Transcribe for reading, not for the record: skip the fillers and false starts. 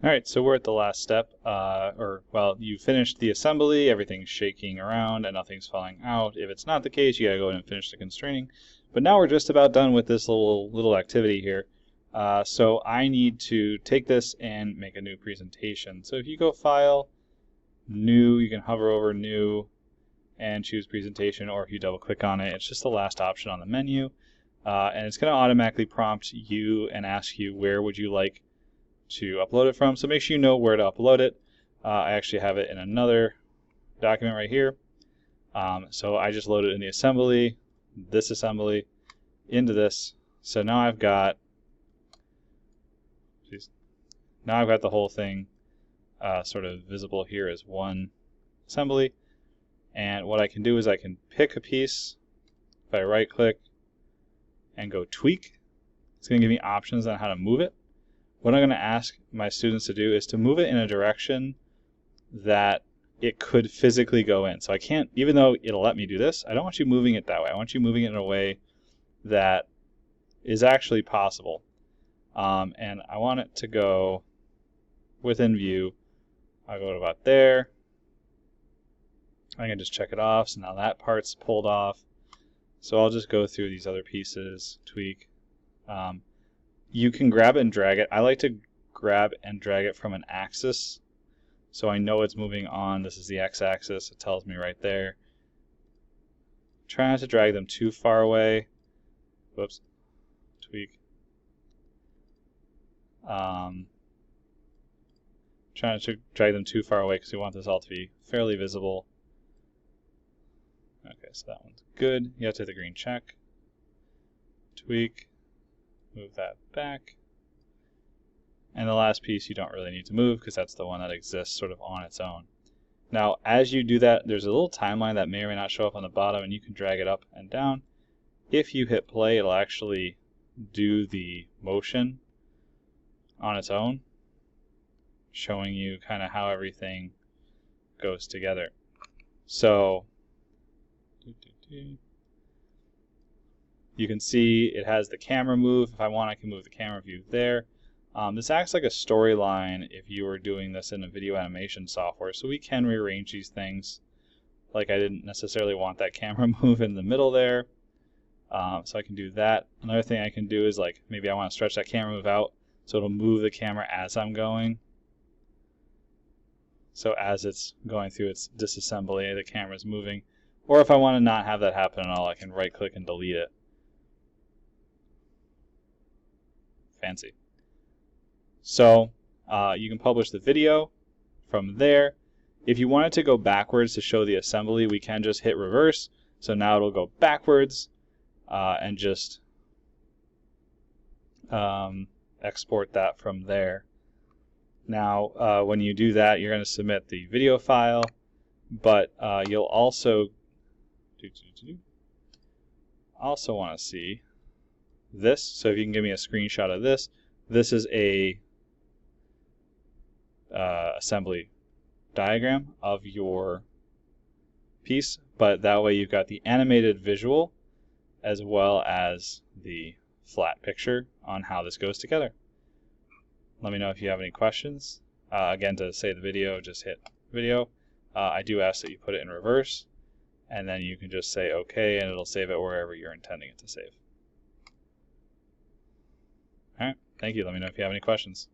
Alright, so we're at the last step, you finished the assembly, everything's shaking around and nothing's falling out. If it's not the case, you gotta go in and finish the constraining. But now we're just about done with this little activity here. So I need to take this and make a new presentation. So if you go File, New, you can hover over New and choose Presentation, or if you double click on it, it's just the last option on the menu. And it's gonna automatically prompt you and ask you where would you like to upload it from, so make sure you know where to upload it. I actually have it in another document right here. So I just loaded in the assembly, this assembly, into this. So now I've got, the whole thing sort of visible here as one assembly. And what I can do is I can pick a piece. If I right click and go tweak, it's going to give me options on how to move it. What I'm going to ask my students to do is to move it in a direction that it could physically go in. So I can't, even though it'll let me do this, I don't want you moving it that way. I want you moving it in a way that is actually possible. And I want it to go within view. I'll go to about there. I can just check it off. So now that part's pulled off. So I'll just go through these other pieces, tweak. You can grab it and drag it. I like to grab and drag it from an axis, so I know it's moving on. This is the x-axis. It tells me right there. Try not to drag them too far away. Whoops. Tweak. Try not to drag them too far away because we want this all to be fairly visible. Okay, so that one's good. You have to hit the green check. Tweak. Move that back. And the last piece you don't really need to move because that's the one that exists sort of on its own. Now, as you do that, there's a little timeline that may or may not show up on the bottom, and you can drag it up and down. If you hit play, it'll actually do the motion on its own, showing you kind of how everything goes together. So, you can see it has the camera move. If I want, I can move the camera view there. This acts like a storyline if you were doing this in a video animation software, so we can rearrange these things. Like I didn't necessarily want that camera move in the middle there, so I can do that. Another thing I can do is like maybe I want to stretch that camera move out so it'll move the camera as I'm going. So as it's going through its disassembly, the camera's moving. Or if I want to not have that happen at all, I can right click and delete it. Fancy. So you can publish the video from there. If you wanted to go backwards to show the assembly, we can just hit reverse. So now it'll go backwards and just export that from there. Now when you do that, you're going to submit the video file, but you'll also want to see this. So if you can give me a screenshot of this, this is a assembly diagram of your piece, but that way you've got the animated visual as well as the flat picture on how this goes together. Let me know if you have any questions. Again, to save the video, just hit video. I do ask that you put it in reverse, and then you can just say OK, and it'll save it wherever you're intending it to save. Alright, thank you. Let me know if you have any questions.